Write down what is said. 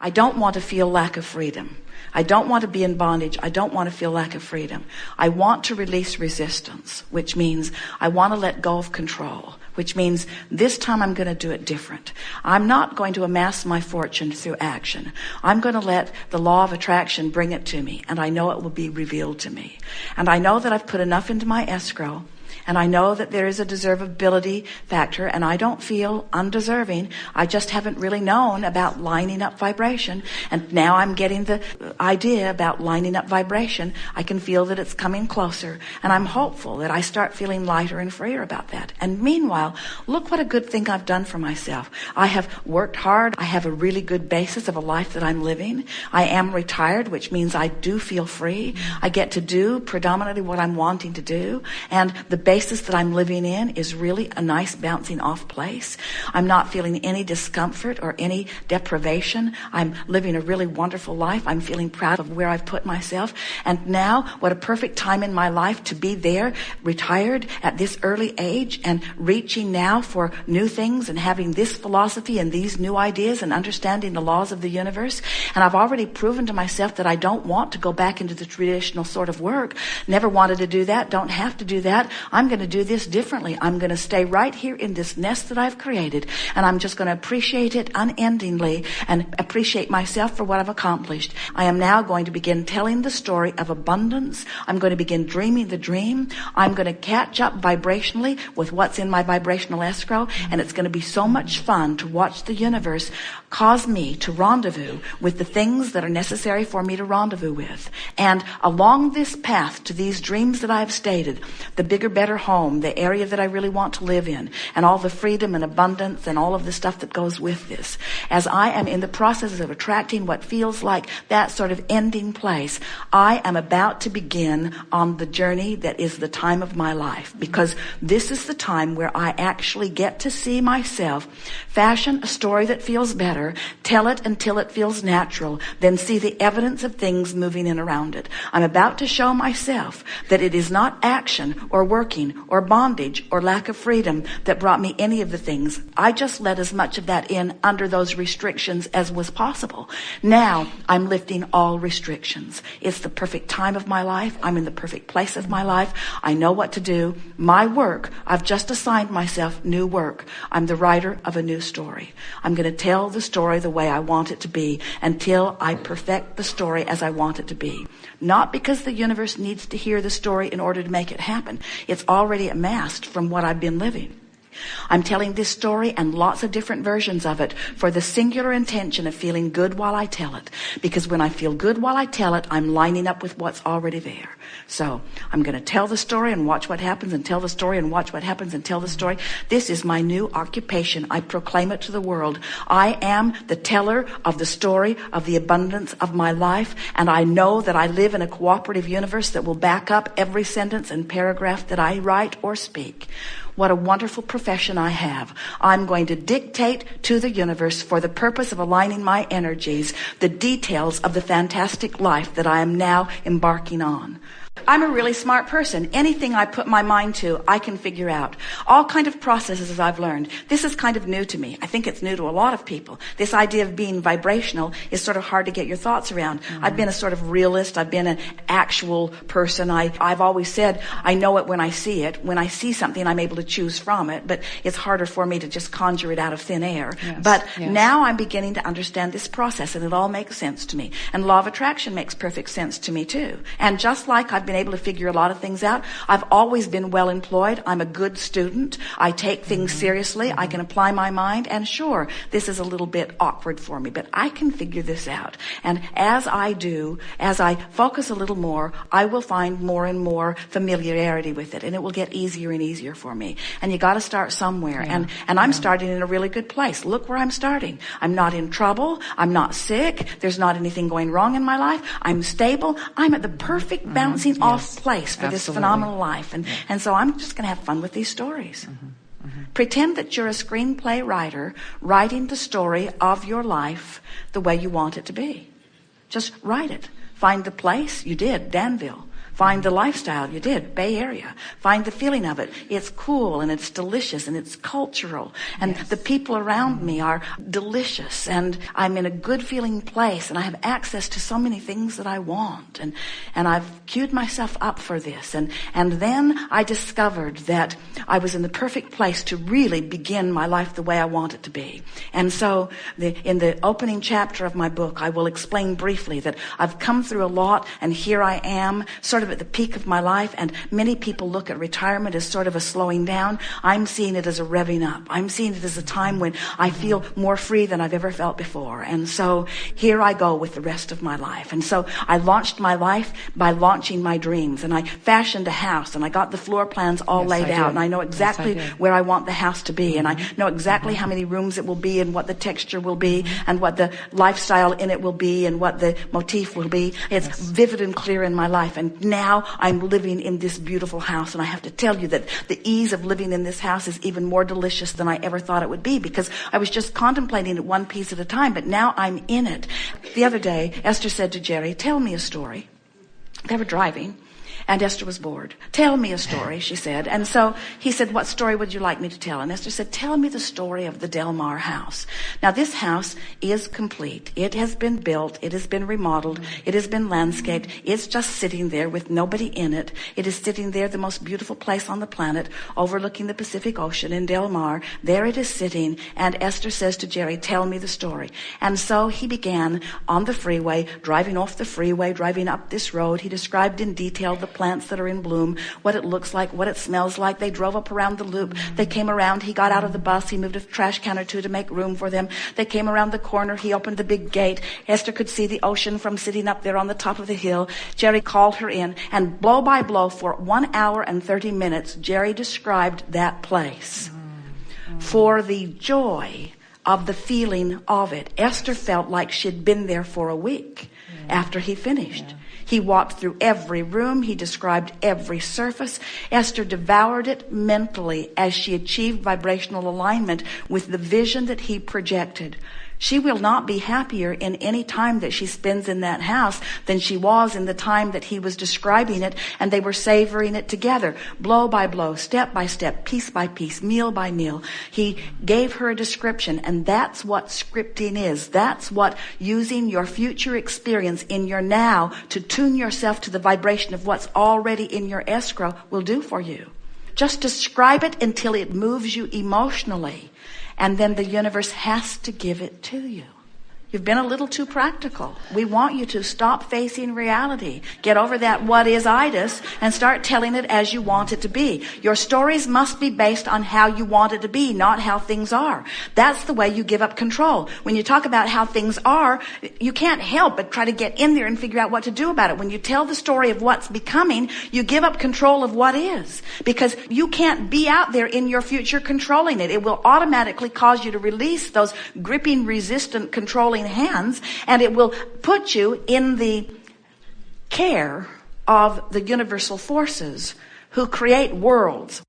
I don't want to feel lack of freedom. I don't want to be in bondage. I don't want to feel lack of freedom. I want to release resistance, which means I want to let go of control, which means this time I'm going to do it different. I'm not going to amass my fortune through action. I'm going to let the law of attraction bring it to me, and I know it will be revealed to me. And I know that I've put enough into my escrow, and I know that there is a deservability factor, and I don't feel undeserving. I just haven't really known about lining up vibration. And now I'm getting the idea about lining up vibration. I can feel that it's coming closer. And I'm hopeful that I start feeling lighter and freer about that. And meanwhile, look what a good thing I've done for myself. I have worked hard. I have a really good basis of a life that I'm living. I am retired, which means I do feel free. I get to do predominantly what I'm wanting to do. And the basis that I'm living in is really a nice bouncing off place. I'm not feeling any discomfort or any deprivation. I'm living a really wonderful life. I'm feeling proud of where I've put myself. And now, what a perfect time in my life to be there, retired at this early age and reaching now for new things and having this philosophy and these new ideas and understanding the laws of the universe. And I've already proven to myself that I don't want to go back into the traditional sort of work. Never wanted to do that. Don't have to do that. I'm going to do this differently. I'm going to stay right here in this nest that I've created, and I'm just going to appreciate it unendingly and appreciate myself for what I've accomplished. I am now going to begin telling the story of abundance. I'm going to begin dreaming the dream. I'm going to catch up vibrationally with what's in my vibrational escrow, and it's going to be so much fun to watch the universe cause me to rendezvous with the things that are necessary for me to rendezvous with. And along this path to these dreams that I've stated, the bigger, better home, the area that I really want to live in, and all the freedom and abundance and all of the stuff that goes with this, as I am in the process of attracting what feels like that sort of ending place, I am about to begin on the journey that is the time of my life, because this is the time where I actually get to see myself fashion a story that feels better, tell it until it feels natural, then see the evidence of things moving in around it. I'm about to show myself that it is not action or working or bondage or lack of freedom that brought me any of the things. I just let as much of that in under those restrictions as was possible. Now I'm lifting all restrictions. It's the perfect time of my life. I'm in the perfect place of my life. I know what to do. My work, I've just assigned myself new work. I'm the writer of a new story. I'm going to tell the story the way I want it to be until I perfect the story as I want it to be. Not because the universe needs to hear the story in order to make it happen. It's already amassed from what I've been living. I'm telling this story and lots of different versions of it for the singular intention of feeling good while I tell it. Because when I feel good while I tell it, I'm lining up with what's already there. So I'm going to tell the story and watch what happens, and tell the story and watch what happens, and tell the story. This is my new occupation. I proclaim it to the world. I am the teller of the story of the abundance of my life, and I know that I live in a cooperative universe that will back up every sentence and paragraph that I write or speak. What a wonderful profession I have. I'm going to dictate to the universe for the purpose of aligning my energies, the details of the fantastic life that I am now embarking on. I'm a really smart person. Anything I put my mind to, I can figure out. All kind of processes I've learned. This is kind of new to me. I think it's new to a lot of people. This idea of being vibrational is sort of hard to get your thoughts around. Mm-hmm. I've been a sort of realist. I've been an actual person. I've always said I know it when I see it. When I see something, I'm able to choose from it. But it's harder for me to just conjure it out of thin air. Yes. But now I'm beginning to understand this process, and it all makes sense to me. And law of attraction makes perfect sense to me too. And just like I've been able to figure a lot of things out, I've always been well employed. I'm a good student. I take things seriously. I can apply my mind. And sure, this is a little bit awkward for me, but I can figure this out. And as I do, as I focus a little more, I will find more and more familiarity with it, and it will get easier and easier for me. And you got to start somewhere. Yeah. And I'm starting in a really good place. Look where I'm starting. I'm not in trouble. I'm not sick. There's not anything going wrong in my life. I'm stable. I'm at the perfect bouncing off place for this phenomenal life. And so I'm just going to have fun with these stories. Pretend that you're a screenplay writer writing the story of your life the way you want it to be. Just write it. Find the place. You did, Danville. Find the lifestyle. You did. Bay Area. Find the feeling of it. It's cool and it's delicious and it's cultural. And the people around me are delicious. And I'm in a good feeling place. And I have access to so many things that I want. And I've queued myself up for this. And then I discovered that I was in the perfect place to really begin my life the way I want it to be. And so in the opening chapter of my book, I will explain briefly that I've come through a lot, and here I am sort of at the peak of my life. And many people look at retirement as sort of a slowing down. I'm seeing it as a revving up. I'm seeing it as a time when I feel more free than I've ever felt before. And so here I go with the rest of my life. And so I launched my life by launching my dreams, and I fashioned a house, and I got the floor plans all laid out, and I know exactly where I want the house to be, and I know exactly how many rooms it will be, and what the texture will be, and what the lifestyle in it will be, and what the motif will be. It's vivid and clear in my life. And now I'm living in this beautiful house, and I have to tell you that the ease of living in this house is even more delicious than I ever thought it would be, because I was just contemplating it one piece at a time, but now I'm in it. The other day, Esther said to Jerry, "Tell me a story." They were driving, and Esther was bored. "Tell me a story," she said. And so he said, "What story would you like me to tell?" And Esther said, "Tell me the story of the Del Mar house." Now, this house is complete. It has been built. It has been remodeled. It has been landscaped. It's just sitting there with nobody in it. It is sitting there, the most beautiful place on the planet, overlooking the Pacific Ocean in Del Mar. There it is sitting. And Esther says to Jerry, "Tell me the story." And so he began on the freeway, driving off the freeway, driving up this road. He described in detail the plants that are in bloom, what it looks like, what it smells like. They drove up around the loop. They came around. He got out of the bus. He moved a trash can or two to make room for them. They came around the corner. He opened the big gate. Esther could see the ocean from sitting up there on the top of the hill. Jerry called her in, and blow by blow for 1 hour and 30 minutes, Jerry described that place. For the joy of the feeling of it, Esther felt like she'd been there for a week after he finished. He walked through every room. He described every surface. Esther devoured it mentally as she achieved vibrational alignment with the vision that he projected. She will not be happier in any time that she spends in that house than she was in the time that he was describing it, and they were savoring it together, blow by blow, step by step, piece by piece, meal by meal. He gave her a description, and that's what scripting is. That's what using your future experience in your now to tune yourself to the vibration of what's already in your escrow will do for you. Just describe it until it moves you emotionally. And then the universe has to give it to you. You've been a little too practical. We want you to stop facing reality. Get over that what is-itis and start telling it as you want it to be. Your stories must be based on how you want it to be, not how things are. That's the way you give up control. When you talk about how things are, you can't help but try to get in there and figure out what to do about it. When you tell the story of what's becoming, you give up control of what is. Because you can't be out there in your future controlling it. It will automatically cause you to release those gripping, resistant, controlling hands, and it will put you in the care of the universal forces who create worlds.